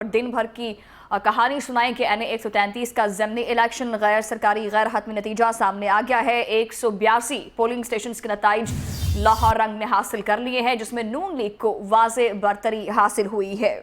दिन भर की कहानी सुनाई कि NA 133 का ज़िमनी इलेक्शन गैर सरकारी गैर हतमी नतीजा सामने आ गया है। 182 पोलिंग स्टेशन के नतीज लाहौर रंग ने हासिल कर लिए हैं, जिसमें नून लीग को वाज़े बरतरी हासिल हुई है।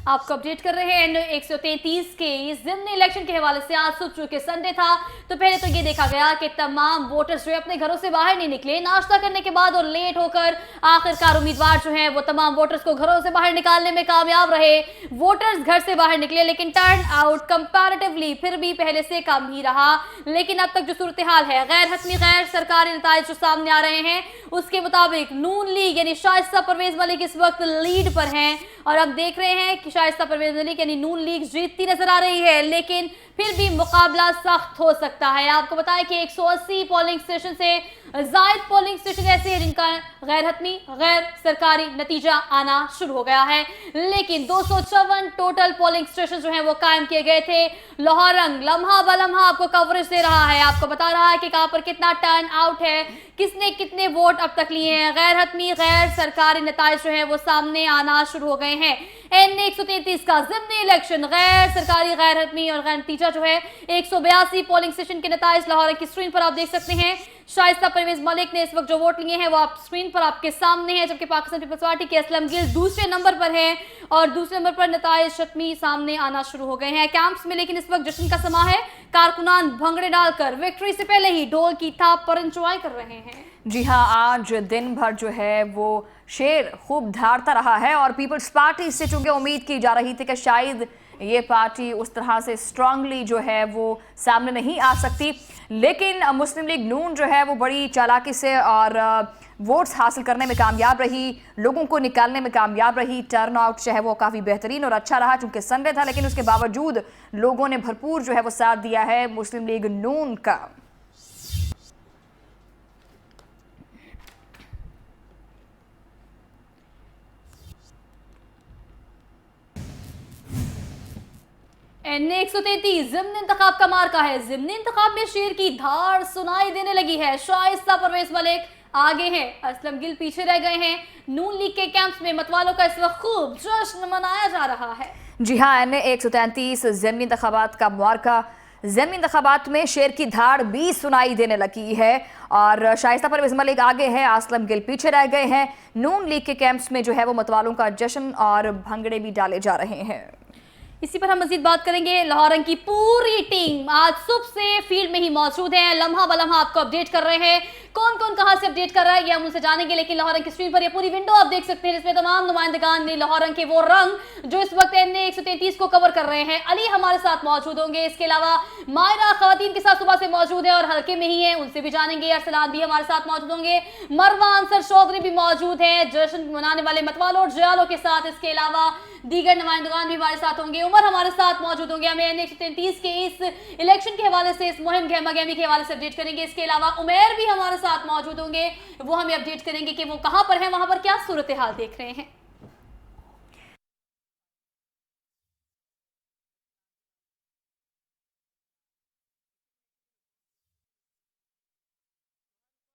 आपको अपडेट कर रहे हैं NA 133 के इस ज़िमनी इलेक्शन के हवाले से। आज सुबह चूंकि संडे था तो पहले तो ये देखा गया कि तमाम वोटर्स जो अपने घरों से बाहर नहीं निकले नाश्ता करने के बाद, और लेट होकर आखिरकार उम्मीदवार जो हैं वो तमाम वोटर्स को घरों से बाहर निकालने में कामयाब रहे। वोटर्स घर से बाहर निकले, लेकिन टर्न आउट कंपैरेटिवली फिर भी पहले से कम ही रहा। लेकिन अब तक जो सूरत हाल है, गैर हतमी गैर सरकारी नतीजे जो सामने आ रहे हैं उसके मुताबिक नून लीग यानी शाइस्ता परवेज मलिक इस वक्त लीड पर हैं, और अब देख रहे हैं कि शाइस्ता परवेज मलिक यानी नून लीग जीतती नजर आ रही है, लेकिन फिर भी मुकाबला सख्त हो सकता है। आपको बताएं कि 180 पोलिंग स्टेशन से जायद पोलिंग स्टेशन ऐसे हैं जिनका गैर हतमी गैर सरकारी नतीजा आना शुरू हो गया है, लेकिन 254 टोटल पोलिंग स्टेशन जो हैं वो कायम किए गए थे। लाहौर रंग लम्हा बलम्हा आपको कवरेज दे रहा है, आपको बता रहा है कि कहां पर कितना टर्न आउट है, किसने कितने वोट अब तक लिए हैं। गैर हतमी गैर सरकारी नतीजे जो हैं वो सामने आना शुरू हो गए हैं। NA 133 का ज़िमनी इलेक्शन गैर सरकारी गैर हतमी और गैर नतीजा जो है 182 पोलिंग स्टेशन के नतीजे लाहौर की स्क्रीन पर आप देख सकते हैं। शाइस्ता परवेज मलिक ने इस वक्त जो वोट लिए हैं वो आप स्क्रीन पर आपके सामने है, जबकि पाकिस्तान पीपल्स पार्टी के असलम गिल दूसरे नंबर पर है, और दूसरे नंबर पर नतीजे शतमी सामने आना शुरू हो गए हैं कैंप्स में। लेकिन इस वक्त जश्न का समा है, कारकुनान भंगड़े डालकर विक्ट्री से पहले ही ढोल की थाप पर एंजॉय कर रहे हैं। जी हाँ, आज दिन भर जो है वो शेर खूब धारता रहा है, और पीपल्स पार्टी से चूंकि उम्मीद की जा रही थी कि शायद ये पार्टी उस तरह से स्ट्रांगली जो है वो सामने नहीं आ सकती, लेकिन मुस्लिम लीग नून जो है वो बड़ी चालाकी से और वोट्स हासिल करने में कामयाब रही, लोगों को निकालने में कामयाब रही। टर्न आउट जो है वो काफ़ी बेहतरीन और अच्छा रहा चूंकि संडे था, लेकिन उसके बावजूद लोगों ने भरपूर जो है वो साथ दिया है मुस्लिम लीग नून का। NA 133 ज़िमनी इंतखाब का मार्का है। ज़िमनी इंतखाब में शेर की धार सुनाई देने लगी है। शाइस्ता परवेज मलिक आगे हैं, असलम गिल पीछे रह गए हैं। नून लीग के कैंप्स में मतवालों का इस वक्त खूब जश्न मनाया जा रहा है। जी हाँ, NA 133 ज़िमनी इंतखाबात का मार्का। ज़िमनी इंतखाबात में शेर की धाड़ भी सुनाई देने लगी है, और शाइस्ता परवेज मलिक आगे है, असलम गिल पीछे रह गए हैं। नून लीग के कैंप्स में जो है वो मतवालों का जश्न और भंगड़े भी डाले जा रहे हैं। इसी पर हम मजीद बात करेंगे। लाहौर रंग की पूरी टीम आज सुबह से फील्ड में ही मौजूद है, लम्हा बलम्हा आपको अपडेट कर रहे हैं। कौन कौन कहां से अपडेट कर रहा है ये हम उनसे जानेंगे, लेकिन लाहौर रंग की स्क्रीन पर ये पूरी विंडो आप देख सकते हैं, जिसमें तमाम नुमाइंदगान ने लाहौर रंग के वो रंग जो इस वक्त NA 133 को कवर कर रहे हैं। अली हमारे साथ मौजूद होंगे, इसके अलावा मायरा खवातीन के साथ सुबह से मौजूद है और हल्के में ही है, उनसे भी जानेंगे। अरसलान भी हमारे साथ मौजूद होंगे, मरवा अंसर चौधरी भी मौजूद है जश्न मनाने वाले मतवालों और जयालों के साथ। इसके अलावा दीगर नुमाइंदगान भी हमारे साथ होंगे, उमर हमारे साथ मौजूद होंगे। हमें NA 133 के इस इलेक्शन के हवाले से, इस मुहिम गहमा गहमी के हवाले से अपडेट करेंगे। इसके अलावा उमेर भी हमारे साथ मौजूद होंगे, वो हमें अपडेट करेंगे कि वो कहां पर हैं, वहां पर क्या सूरत हाल देख रहे हैं।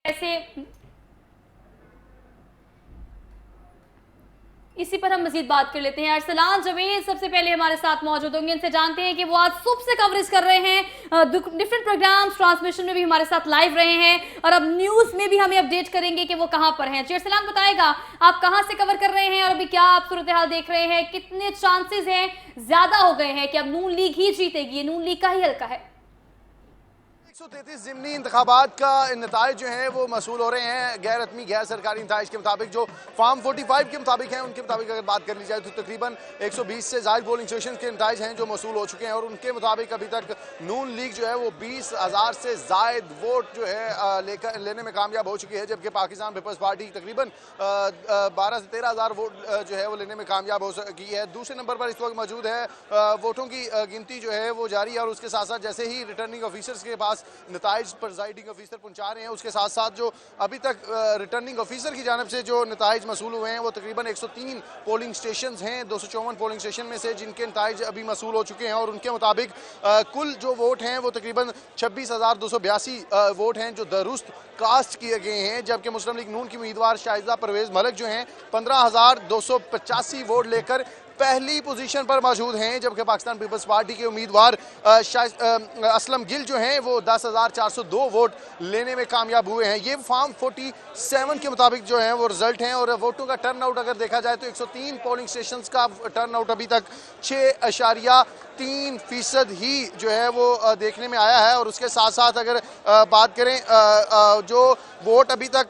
ऐसे इसी पर हम मजीद बात कर लेते हैं। अरसलान जवेद सबसे पहले हमारे साथ मौजूद होंगे, इनसे जानते हैं कि वो आज सुबह से कवरेज कर रहे हैं, डिफरेंट प्रोग्राम्स ट्रांसमिशन में भी हमारे साथ लाइव रहे हैं, और अब न्यूज़ में भी हमें अपडेट करेंगे कि वो कहां पर हैं। जी अरसलान, बताएगा आप कहां से कवर कर रहे हैं और अभी क्या आप सूरत हाल देख रहे हैं, कितने चांसेस हैं, ज्यादा हो गए हैं कि अब नून लीग ही जीतेगी, नून लीग का ही हल्का है? 133 ज़िमनी इंतखाबात का नताइज जो हैं वो मसूल हो रहे हैं गैर हतमी गैर सरकारी नताइज के मुताबिक, जो फार्म 45 के मुताबिक हैं। उनके मुताबिक अगर बात कर ली जाए तो तकरीबन 120 से ज़ायद पोलिंग स्टेशन के नताइज हैं जो मसूल हो चुके हैं, और उनके मुताबिक अभी तक नून लीग जो है वो 20,000 से ज़ायद वोट जो है लेने में कामयाब हो चुकी है, जबकि पाकिस्तान पीपल्स पार्टी तकरीबन 12 से 13,000 वोट जो है वो लेने में कामयाब हो सकी है। दूसरे नंबर पर इस वक्त मौजूद है। वोटों की गिनती जो है वो जारी है, और उसके साथ साथ जैसे ही रिटर्निंग ऑफिसर्स के पास नताइज प्रिजाइडिंग ऑफिसर पहुंचा रहे हैं, उसके साथ साथ जो अभी तक रिटर्निंग ऑफिसर की जानब से जो नताइज मसूल हुए हैं वो तकरीबन 103 पोलिंग स्टेशन हैं 254 पोलिंग स्टेशन में से, जिनके नताइज अभी मसूल हो चुके हैं। और उनके मुताबिक कुल जो वोट हैं वो तकरीबन 26,282 वोट हैं जो दुरुस्त कास्ट किए गए हैं, जबकि मुस्लिम लीग नून की उम्मीदवार शाइस्ता परवेज मलिक जो हैं 15,285 वोट लेकर पहली पोजीशन पर मौजूद हैं, जबकि पाकिस्तान पीपल्स पार्टी के उम्मीदवार असलम गिल जो हैं वो 10,402 वोट लेने में कामयाब हुए हैं। ये फॉर्म 47 के मुताबिक जो है वो रिजल्ट हैं। और वोटों का टर्नआउट अगर देखा जाए तो 103 पोलिंग स्टेशंस का टर्नआउट अभी तक 6.3% ही जो है वो देखने में आया है। और उसके साथ साथ अगर बात करें जो वोट अभी तक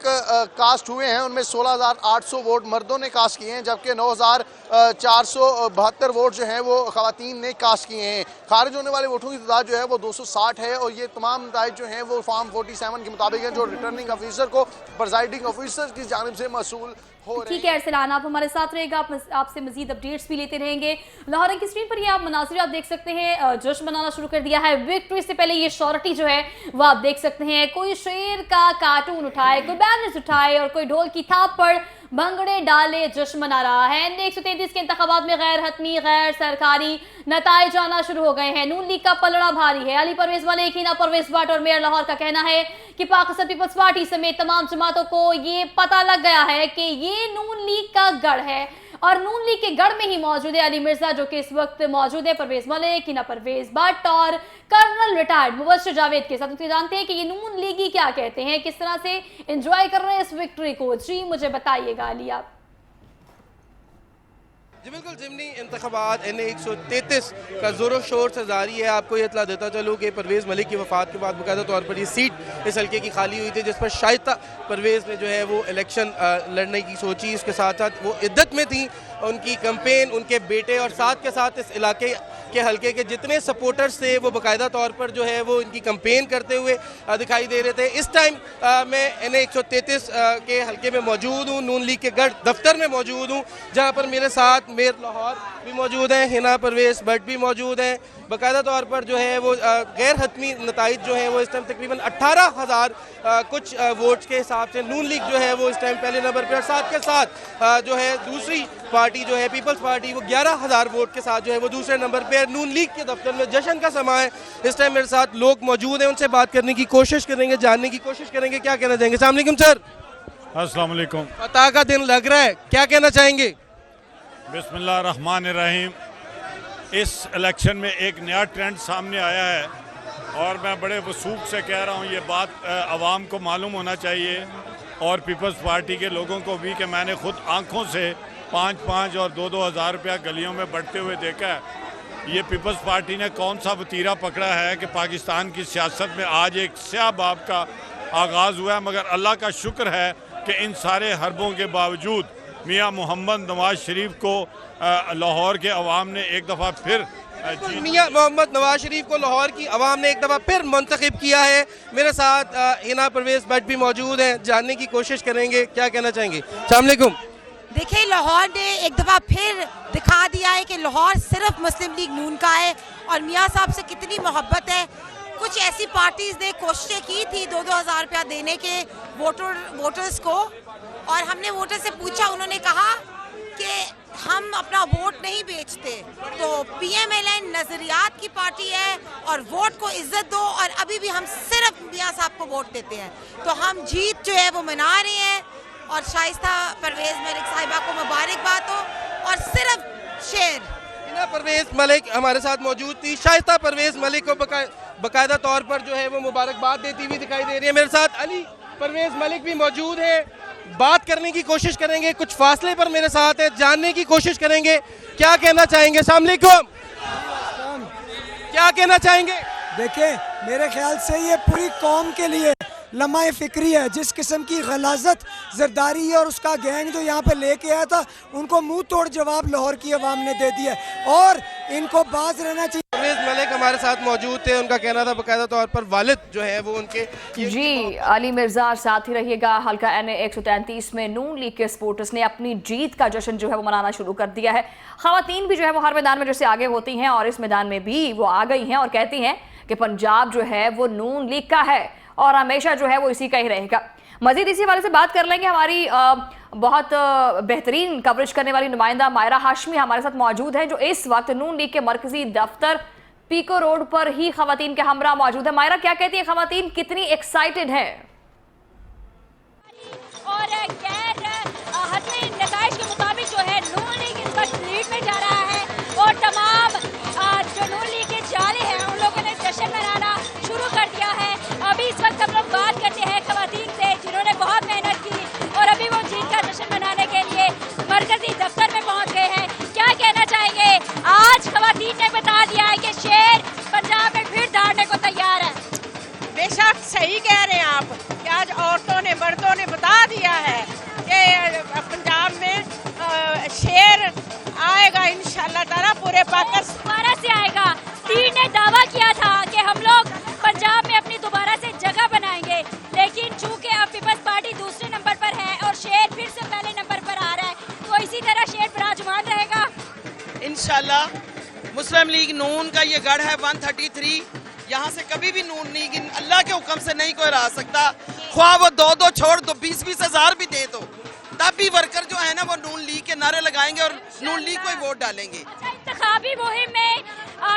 कास्ट हुए हैं उनमें 16,800 वोट मर्दों ने कास्ट किए हैं, जबकि 9,472 वोट जो हैं वो खवातीन ने कास्ट किए हैं। खारिज होने वाले वोटों की तादाद जो है वो 260 है। और ये तमाम नताइज जो हैं वो फॉर्म 47 के मुताबिक हैं, जो रिटर्निंग ऑफिसर को प्रिजाइडिंग ऑफिसर की जानिब से मसूल हो रहे हैं। ठीक है अरसलान, आप हमारे साथ रहेगा, आपसे मजीद अपडेट्स भी लेते रहेंगे। लाहौर की स्क्रीन पर ये आप मनासिर आप देख सकते हैं, जश्न मनाना शुरू कर दिया है। विक्ट्री से पहले ये श्योरिटी जो है वो आप देख सकते हैं। कोई शेर का कार्टून उठाए, कोई बैनर्स उठाए और कोई ढोल की थाप पर भंगड़े डाले जश्न मना रहा है। 133 के इंतखाबात में गैर हतमी गैर सरकारी नताइज आना शुरू हो गए हैं। नून लीग का पलड़ा भारी है। अली परवेज मलिक, हिना परवेज भट्ट और मेयर लाहौर का कहना है कि पाकिस्तान पीपल्स पार्टी समेत तमाम जमातों को ये पता लग गया है कि ये नून लीग का गढ़ है और नून लीग के गढ़ में ही मौजूद है अली मिर्जा जो कि इस वक्त मौजूद है परवेज मलिक, हिना परवेज भट्ट और कर्नल रिटायर्ड मुबश्शिर जावेद के साथ। उनसे जानते हैं कि ये नून लीगी क्या कहते हैं, किस तरह से एंजॉय कर रहे हैं इस विक्ट्री को। जी मुझे बताइएगा अली आप। जी बिल्कुल, ज़िमनी इंतखाबात NA 133 का ज़ोरों शोर से जारी है। आपको ये इत्तला देता चलूँ कि परवेज़ मलिक की वफ़ात के बाद बाकायदा तौर पर ये सीट इस हल्के की खाली हुई थी, जिस पर शाइस्ता परवेज़ ने जो है वो इलेक्शन लड़ने की सोची। इसके साथ साथ वो इद्दत में थी। उनकी कैंपेन, उनके बेटे और साथ के साथ इस इलाके के हल्के के जितने सपोर्टर्स थे वो बाकायदा तौर पर जो है वो इनकी कैंपेन करते हुए दिखाई दे रहे थे। इस टाइम मैं NA 133 के हल्के में मौजूद हूँ, नून लीग के गढ़ दफ्तर में मौजूद हूँ, जहाँ पर मेरे साथ मेयर लाहौर भी मौजूद हैं, हिना परवेज भट्ट भी मौजूद हैं। बाकायदा तौर पर जो है वो गैर हतमी नताइज जो है वो इस टाइम तकरीबन 18,000 कुछ वोट्स के हिसाब से नून लीग जो है वो इस टाइम पहले नंबर पर। साथ के साथ जो है दूसरी पार्टी जो है पीपल्स पार्टी वो 11,000 वोट के साथ जो है वो दूसरे नंबर पर। नून लीग के दफ्तर में जश्न का समा है। इस टाइम मेरे साथ लोग मौजूद हैं, उनसे बात करने की कोशिश करेंगे, जानने की कोशिश करेंगे क्या कहना चाहेंगे। अस्सलाम वालेकुम सर। अस्सलाम वालेकुम। फतह का दिन लग रहा है, क्या कहना चाहेंगे। बिस्मिल्लाह रहमान रहीम। इस इलेक्शन में एक नया ट्रेंड सामने आया है और मैं बड़े वसूख से कह रहा हूँ, ये बात आवाम को मालूम होना चाहिए और पीपल्स पार्टी के लोगों को भी, कि मैंने खुद आंखों से 5-5 और 2-2 हज़ार रुपया गलियों में बढ़ते हुए देखा है। ये पीपल्स पार्टी ने कौन सा वतीरा पकड़ा है कि पाकिस्तान की सियासत में आज एक स्याह बाब का आगाज़ हुआ है। मगर अल्लाह का शुक्र है कि इन सारे हरबों के बावजूद मियाँ मोहम्मद नवाज शरीफ को लाहौर के अवाम ने एक दफ़ा फिर मियाँ मोहम्मद नवाज शरीफ को लाहौर की अवाम ने एक दफ़ा फिर मुंतखब किया है। मेरे साथ हिना परवेज भट्ट भी मौजूद हैं, जानने की कोशिश करेंगे क्या कहना चाहेंगे। अस्सलाम वालेकुम। देखिए, लाहौर ने एक दफ़ा फिर दिखा दिया है कि लाहौर सिर्फ मुस्लिम लीग नून का है और मियाँ साहब से कितनी मोहब्बत है। कुछ ऐसी पार्टीज़ ने कोशिशें की थी 2-2 हज़ार रुपया देने के वोटर्स को, और हमने वोटर से पूछा, उन्होंने कहा कि हम अपना वोट नहीं बेचते। तो PMLN नज़रियात की पार्टी है और वोट को इज्जत दो, और अभी भी हम सिर्फ मियाँ साहब को वोट देते हैं। तो हम जीत जो है वो मना रहे हैं और शाइस्ता परवेज मलिक साहिबा को मुबारकबाद हो। और सिर्फ शेर हिना परवेज मलिक हमारे साथ मौजूद थी। शाइस्ता परवेज मलिक को बाकायदा तौर पर जो है वो मुबारकबाद देती हुई दिखाई दे रही है। मेरे साथ अली परवेज मलिक भी मौजूद है, बात करने की कोशिश करेंगे, कुछ फासले पर मेरे साथ है, जानने की कोशिश करेंगे क्या कहना चाहेंगे। अस्सलाम वालेकुम, क्या कहना चाहेंगे। देखिए, मेरे ख्याल से ये पूरी कौम के लिए लम्हा फिक्री है। जिस किस्म की गलाजत जरदारी है और उसका गैंग जो यहाँ पे लेके आया था, उनको मुंह तोड़ जवाब लाहौर की आवाम ने दे दिया और इनको बाज रहना चाहिए। परवेज मलिक हमारे साथ मौजूद थे, उनका कहना था बाकायदा तौर पर वालिद जो है वो उनके जी अली मिर्जा साथ ही रहिएगा। हल्का NA 133 में नून लीग के सपोर्टर्स ने अपनी जीत का जश्न जो है वो मनाना शुरू कर दिया है। खवातीन भी जो है वो हर मैदान में जैसे आगे होती हैं और इस मैदान में भी वो आ गई हैं और कहती हैं कि पंजाब जो है वो नून लीग का है और हमेशा जो है वो इसी का ही रहेगा। मजीद इसी वाले से बात कर लेंगे। हमारी बहुत बेहतरीन कवरेज करने वाली नुमाइंदा मायरा हाशमी हमारे साथ मौजूद है, जो इस वक्त नून लीग के मरकजी दफ्तर पीको रोड पर ही खवातीन के हमरा मौजूद है। मायरा, क्या कहती है खवातीन, कितनी एक्साइटेड है? और गैर हतमी नताइज के मुताबिक जो है नून लीग इस वक्त लीड में जा रहा है। सीट ने बता दिया है कि शेर पंजाब में फिर दहाड़ने को तैयार है। बेशक सही कह रहे हैं आप कि आज औरतों ने मर्दों ने बता दिया है कि पंजाब में शेर आएगा इंशाल्लाह ताला पूरे पाकिस्तान दोबारा से आएगा। सीट ने दावा किया था कि हम लोग पंजाब में अपनी दोबारा से जगह बनाएंगे, लेकिन चूंकि अब पीपल्स पार्टी दूसरे नंबर पर है और शेर फिर से पहले नंबर पर आ रहा है, तो इसी तरह शेर विराजमान रहेगा इंशाल्लाह। मुस्लिम लीग नून का ये गढ़ है 133, यहाँ से कभी भी नून लीग अल्लाह के हुक्म से नहीं कोई रह सकता। ख्वाह वो 2-2 छोड़ दो 20-20 हजार भी दे दो, तब भी वर्कर जो है ना वो नून लीग के नारे लगाएंगे और नून लीग को ही वोट डालेंगे। इंतखाबी मुहिम में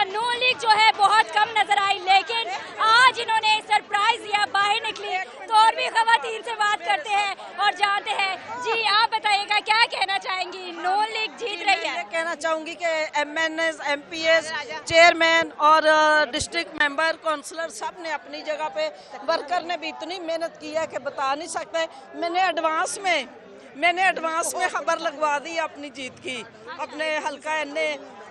नून लीग जो है बहुत कम नजर आई, लेकिन आज इन्होंने सरप्राइज दिया, बाहर निकली तो और भी खवातीन से बात करते हैं और जानते हैं। जी आप बताइएगा क्या कहना चाहेंगी, नून लीग जीत रही है? कहना चाहूंगी कि MNS, MPS, चेयरमैन और डिस्ट्रिक्ट मेंबर, काउंसलर सब ने अपनी जगह पे, वर्कर ने भी इतनी मेहनत की है कि बता नहीं सकते। मैंने एडवांस में खबर लगवा दी अपनी जीत की, अपने हल्का NA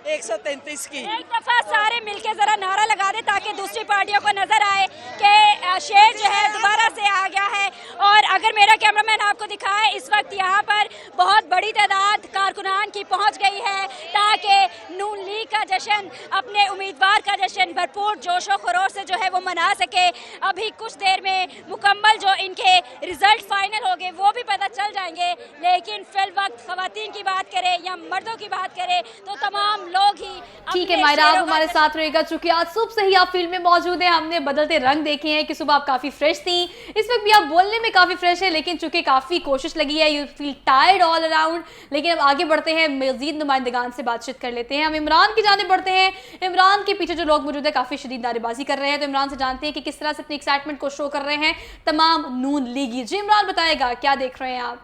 133 की। एक दफा सारे मिलके जरा नारा लगा दे ताकि दूसरी पार्टियों को नजर आए कि शेर जो है दोबारा से आ गया है। और अगर मेरा कैमरामैन आपको दिखाए, इस वक्त यहाँ पर बहुत बड़ी तादाद कारकुनान की पहुँच गई है ताकि नून लीग का जश्न, अपने उम्मीदवार का जश्न भरपूर जोशो खरोश से जो है वो मना सके। अभी कुछ देर में मुकम्मल जो इनके रिजल्ट फाइनल हो गए वो भी पता चल जाएंगे, लेकिन फिल वक्त खवातीन की बात करें या मर्दों की बात करें तो तमाम लोग ही। ठीक है मायरा, आप हमारे साथ रहेगा चूंकि आज सुबह से ही आप फील्ड में मौजूद हैं। हमने बदलते रंग देखे हैं कि सुबह आप काफी फ्रेश थी, इस वक्त भी आप बोलने में काफी फ्रेश है, लेकिन चूंकि काफी कोशिश लगी है, you feel tired all around. लेकिन अब आगे बढ़ते हैं, मजीद नुमाइंदगान से बातचीत कर लेते हैं। हम इमरान की जाने बढ़ते हैं। इमरान के पीछे जो लोग मौजूद है काफी शदीद नारेबाजी कर रहे हैं, तो इमरान से जानते हैं कि किस तरह से अपनी एक्साइटमेंट को शो कर रहे हैं तमाम नून लीगी। जी इमरान बताएगा क्या देख रहे हैं आप?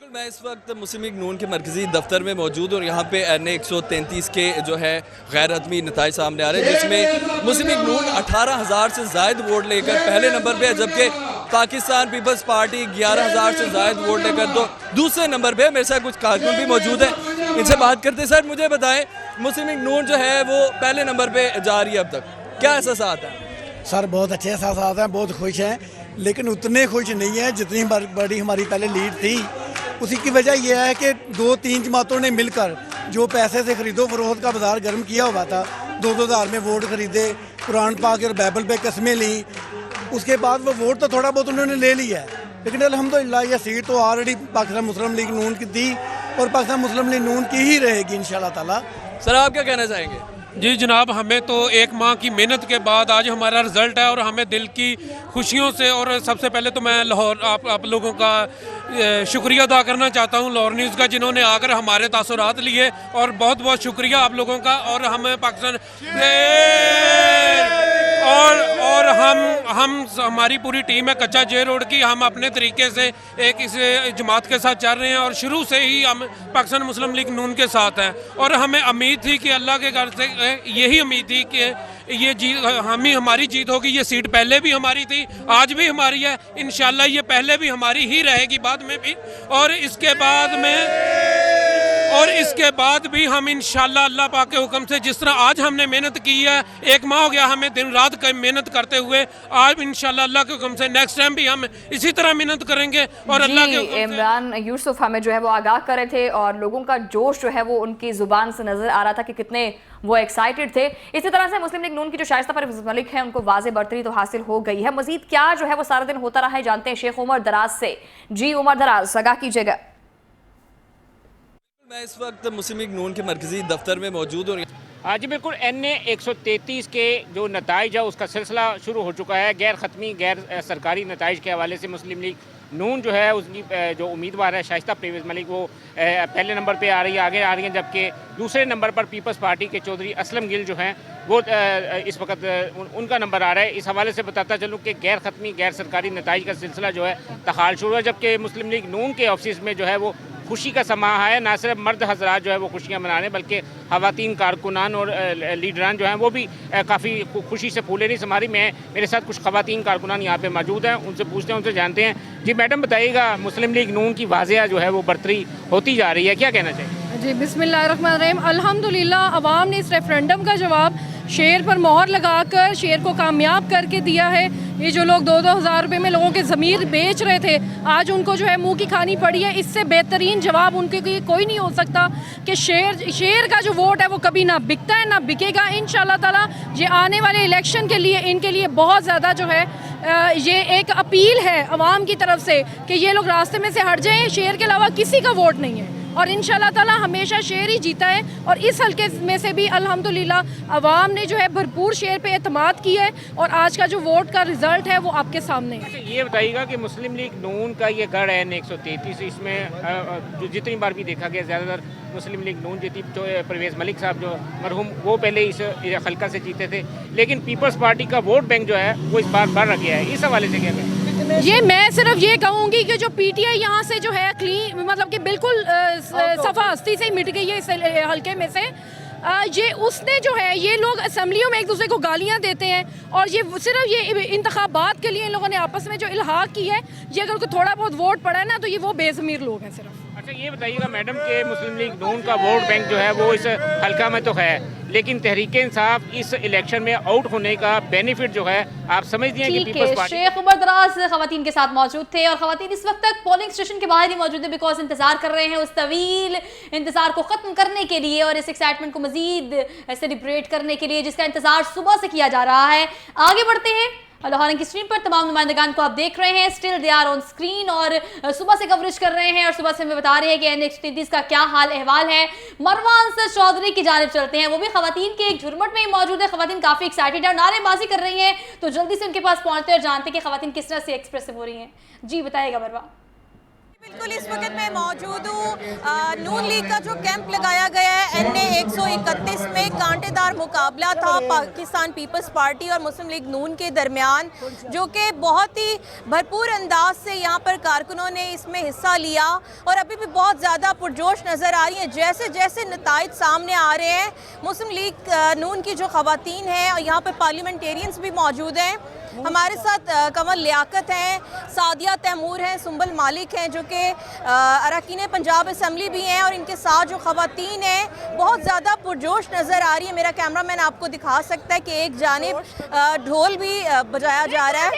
मैं इस वक्त मुस्लिम लीग नून के मरकजी दफ्तर में मौजूद हूँ और यहाँ पे NA 133 के जो है गैर हतमी नताइज सामने आ रहे हैं, जिसमें मुस्लिम लीग नून 18,000 से ज़ायद वोट लेकर पहले नंबर पे है, जबकि पाकिस्तान पीपल्स पार्टी 11,000 से ज़ायद वोट लेकर तो दूसरे नंबर पे है। मेरे साथ कुछ कारकुन भी मौजूद है, इनसे बात करते हैं। सर मुझे बताएं, मुस्लिम लीग नून जो है वो पहले नंबर पर जा रही है, अब तक क्या एहसास है? सर बहुत अच्छे एहसास हैं, बहुत खुश हैं, लेकिन उतने खुश नहीं है जितनी बड़ी हमारी पहले लीड थी। उसी की वजह यह है कि 2-3 जमातों ने मिलकर जो पैसे से खरीदो फरोख्त का बाजार गर्म किया हुआ था, 2-2 हज़ार में वोट खरीदे, कुरान पाक और बाइबल पे कस्में ली, उसके बाद वो वोट तो थोड़ा बहुत उन्होंने ले लिया है, लेकिन अल्हम्दुलिल्लाह ये सीट तो ऑलरेडी पाकिस्तान मुस्लिम लीग नून की थी और पाकिस्तान मुस्लिम लीग नून की ही रहेगी इंशाल्लाह ताला। सर आप क्या कहना चाहेंगे? जी जनाब, हमें तो 1 माह की मेहनत के बाद आज हमारा रिज़ल्ट है और हमें दिल की खुशियों से, और सबसे पहले तो मैं लाहौर आप लोगों का शुक्रिया अदा करना चाहता हूं, लाहौर न्यूज़ का, जिन्होंने आकर हमारे तासुरात लिए, और बहुत बहुत शुक्रिया आप लोगों का। और हमें पाकिस्तान और हम हमारी पूरी टीम है कच्चा जे रोड की, हम अपने तरीके से एक इस जमात के साथ चल रहे हैं और शुरू से ही हम पाकिस्तान मुस्लिम लीग नून के साथ हैं। और हमें उम्मीद थी कि अल्लाह के घर से यही उम्मीद थी कि ये जीत हमारी जीत होगी। ये सीट पहले भी हमारी थी, आज भी हमारी है, इंशाल्लाह ये पहले भी हमारी ही रहेगी, बाद में भी, और इसके बाद भी हम इंशाल्लाह अल्लाह पाक के हुक्म से, जिस तरह आज हमने मेहनत की है, 1 माह हो गया हमें दिन रात मेहनत करते हुए, आज इंशाल्लाह अल्लाह के हुक्म से नेक्स्ट टाइम भी हम इसी तरह मेहनत करेंगे। और अल्लाह के हुक्म से इमरान यूसुफ हमें जो है वो आगाह कर रहे थे और लोगों का जोश जो है वो उनकी जुबान से नजर आ रहा था कि कितने वो एक्साइटेड थे। इसी तरह से मुस्लिम लीग नून की जो शाइस्ता परवेज़ मलिक है उनको वाज़े बरतरी तो हासिल हो गई है। मजीद क्या जो है वो सारा दिन होता रहा है, जानते हैं शेख उमर दराज से। जी उमर दराज आगाह कीजिएगा। मैं इस वक्त मुस्लिम लीग नून के मरकजी दफ्तर में मौजूद हूँ। हाँ जी बिल्कुल, NA 133 के जो नताइज है उसका सिलसिला शुरू हो चुका है। गैर ख़त्मी गैर सरकारी नताइज के हवाले से मुस्लिम लीग नून जो है उसकी जो उम्मीदवार है शाइस्ता परवेज़ मलिक वो पहले नंबर पे आ रही है, आगे आ रही हैं, जबकि दूसरे नंबर पर पीपल्स पार्टी के चौधरी असलम गिल जो हैं वो इस वक्त उनका नंबर आ रहा है। इस हवाले से बताता चलूँ कि गैर ख़त्मी गैर सरकारी नताइज का सिलसिला जो है तहाल शुरू है, जबकि मुस्लिम लीग नून के ऑफिस में जो है वो खुशी का समा है। ना सिर्फ मर्द हजरात जो है वो खुशियाँ मना रहे हैं, बल्कि ख़वातीन कारकुनान और लीडरान जो हैं वो भी काफ़ी खुशी से फूले नहीं समा रही। मेरे साथ कुछ ख़वातीन कारकुनान यहाँ पे मौजूद हैं, उनसे पूछते हैं, उनसे जानते हैं। जी मैडम बताइएगा, मुस्लिम लीग नून की वाज़ेह जो है वो बढ़तरी होती जा रही है, क्या कहना चाहिए? जी, बिस्मिल्लाहिर्रहमानिर्रहीम। अल्हम्दुलिल्लाह अवाम ने इस रेफरेंडम का जवाब शेर पर मोहर लगाकर शेर को कामयाब करके दिया है। ये जो लोग 2-2 हज़ार रुपये में लोगों के ज़मीर बेच रहे थे, आज उनको जो है मुंह की खानी पड़ी है। इससे बेहतरीन जवाब उनके लिए कोई नहीं हो सकता कि शेर का जो वोट है वो कभी ना बिकता है ना बिकेगा। इंशाल्लाह ताला ये आने वाले इलेक्शन के लिए इनके लिए बहुत ज़्यादा जो है ये एक अपील है अवाम की तरफ से कि ये लोग रास्ते में से हट जाएं। शेर के अलावा किसी का वोट नहीं है और इंशाल्लाह ताला हमेशा शेर ही जीता है। और इस हल्के में से भी अल्हम्दुलिल्लाह अवाम ने जो है भरपूर शेर पे एतमाद की है और आज का जो वोट का रिज़ल्ट है वो आपके सामने है। ये बताइएगा कि मुस्लिम लीग नून का ये गढ़ है N133, इसमें जो जितनी बार भी देखा गया ज़्यादातर मुस्लिम लीग नून जीती। जो परवेज़ मलिक साहब जो मरहूम वो पहले इस हल्का से जीते थे, लेकिन पीपल्स पार्टी का वोट बैंक जो है वो इस बार बढ़ गया है। इस हवाले से क्या कहें? ये मैं सिर्फ ये कहूँगी कि जो PTI यहाँ से जो है क्लीन मतलब कि बिल्कुल सफ़ा हस्ती से ही मिट गई है इस हल्के में से। ये उसने जो है ये लोग असम्बलियों में एक दूसरे को गालियाँ देते हैं और ये सिर्फ ये इंतखाबात के लिए इन लोगों ने आपस में जो इल्हाक की है, ये अगर कोई थोड़ा बहुत वोट पड़ा है ना तो ये वो बेज़मीर लोग हैं सिर्फ। अच्छा ये बताइएगा मैडम के मुस्लिम लीग नून का वोट बैंक जो है वो इस हल्का में तो है, लेकिन तहरीक इंसाफ इस इलेक्शन में आउट होने का बेनिफिट जो है आप समझती हैं कि पीपल्स पार्टी? शेख उमर दराज खवातीन के साथ मौजूद थे और खवातीन इस वक्त तक पोलिंग स्टेशन के बाहर ही मौजूद है बिकॉज इंतजार कर रहे हैं उस तवील इंतजार को खत्म करने के लिए और इस एक्साइटमेंट को मजीद सेलिब्रेट करने के लिए जिसका इंतजार सुबह से किया जा रहा है। आगे बढ़ते हैं। लाहौर की स्क्रीन पर तमाम नुमाइंदगान को आप देख रहे हैं, still they are on screen और सुबह से कवरेज कर रहे हैं और सुबह से हमें बता रहे हैं कि N133 का क्या हाल अहवाल है। मरवा अंसर चौधरी की जानिब चलते हैं, वो भी खवातीन के एक झुरमट में ही मौजूद है। खवातीन काफी एक्साइटेड है और नारेबाजी कर रही हैं, तो जल्दी से उनके पास पहुंचते हैं और जानते हैं कि खवातीन किस तरह से एक्सप्रेसिव हो रही हैं। जी बताइएगा मरवा। बिल्कुल इस वक्त मैं मौजूद हूँ नून लीग का जो कैंप लगाया गया है NA131 में कांटेदार मुकाबला था पाकिस्तान पीपल्स पार्टी और मुस्लिम लीग नून के दरमियान, जो कि बहुत ही भरपूर अंदाज से यहाँ पर कारकुनों ने इसमें हिस्सा लिया और अभी भी बहुत ज़्यादा पुरजोश नज़र आ रही हैं। जैसे जैसे नताइज सामने आ रहे हैं, मुस्लिम लीग नून की जो ख़वातीन हैं और यहाँ पर पार्लियामेंटेरियंस भी मौजूद हैं। हमारे साथ कमल लियाकत हैं, सादिया तैमूर हैं, सुंबल मालिक हैं जो कि अरकान पंजाब असम्बली भी हैं और इनके साथ जो ख़वातीन हैं बहुत ज़्यादा पुरजोश नज़र आ रही है। मेरा कैमरामैन आपको दिखा सकता है कि एक जानिब ढोल भी बजाया जा रहा है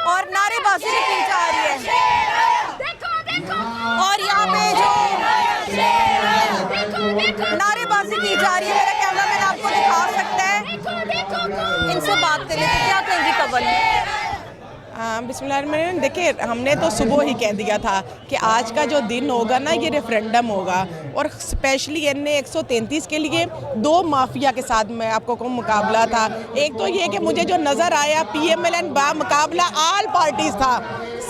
और नारेबाजी भी की जा रही है और यहाँ पे जो नारेबाजी की जा रही है मेरा कैमरामैन आपको दिखा सकता है। इनसे बात कर लेते, क्या कहेंगी कबल? बिस्मिल्लाहिर्रहमानिर्रहीम। देखिए हमने तो सुबह ही कह दिया था कि आज का जो दिन होगा ना ये रेफरेंडम होगा और स्पेशली NA133 के लिए दो माफिया के साथ मैं आपको कहूँ मुकाबला था। एक तो ये कि मुझे जो नज़र आया PMLN बा मुकाबला ऑल पार्टीज़ था,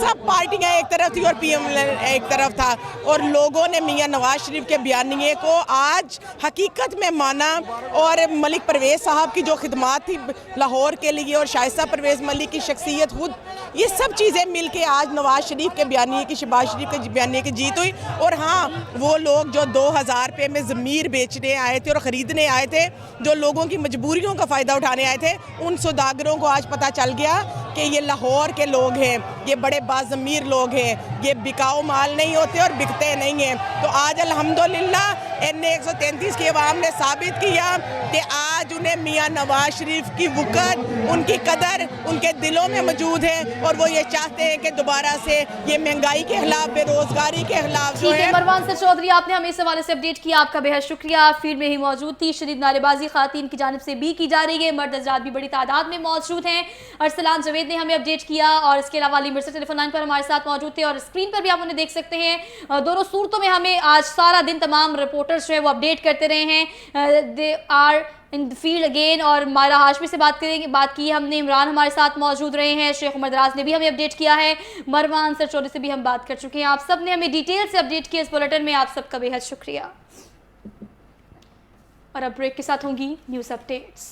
सब पार्टियाँ एक तरफ थी और PMLN एक तरफ था और लोगों ने मियाँ नवाज शरीफ के बयानिए को आज हकीकत में माना और मलिक परवेज़ साहब की जो खिदमात थी लाहौर के लिए और शाइस्ता परवेज़ मलिक की शख्सियत खुद, ये सब चीज़ें मिल के आज नवाज शरीफ के बयानिए की, शहबाज शरीफ के बयानिए की जीत हुई। और हाँ, वो लोग जो 2000 रुपये में ज़मीर बेचने आए थे और ख़रीदने आए थे, जो लोगों की मजबूरियों का फ़ायदा उठाने आए थे, उन सौदागरों को आज पता चल गया कि ये लाहौर के लोग हैं, ये बड़े बाज़मीर लोग हैं, ये बिकाऊ माल नहीं होते और बिकते नहीं हैं। तो आज अल्हम्दुलिल्लाह NA133 की अवाम ने साबित किया कि आज उन्हें मियाँ नवाज शरीफ की वक़्त, उनकी कदर उनके दिलों में मौजूद है और वो ये चाहते हैं कि दोबारा से ये महंगाई के खिलाफ, बेरोजगारी के खिलाफ जो है। मरवान सर चौधरी, आपने हमें इस हवाले से अपडेट किया, आपका बेहद शुक्रिया। आप फील्ड में ही मौजूद थी। शदीद नारेबाजी खातन की जानिब से भी की जा रही है, मर्द हज़रात भी बड़ी तादाद में मौजूद हैं। अरसलान जवेद ने हमें अपडेट किया और इसके अलावा अली मिर्ज़ा टेलीफोन लाइन पर हमारे साथ मौजूद थे और स्क्रीन पर भी आप उन्हें देख सकते हैं। दोनों सूरतों में हमें आज सारा दिन तमाम रिपोर्टर्स जो है वो अपडेट करते रहे हैं। They are in the field again. और मायरा हाशमी से बात की हमने, इमरान हमारे साथ मौजूद रहे हैं, शेख उमर दराज ने भी हमें अपडेट किया है, मरवा अंसर चौधरी से भी हम बात कर चुके हैं। आप सब ने हमें डिटेल से अपडेट किया इस बुलेटिन में, आप सबका बेहद शुक्रिया। और अब ब्रेक के साथ होंगी न्यूज़ अपडेट्स।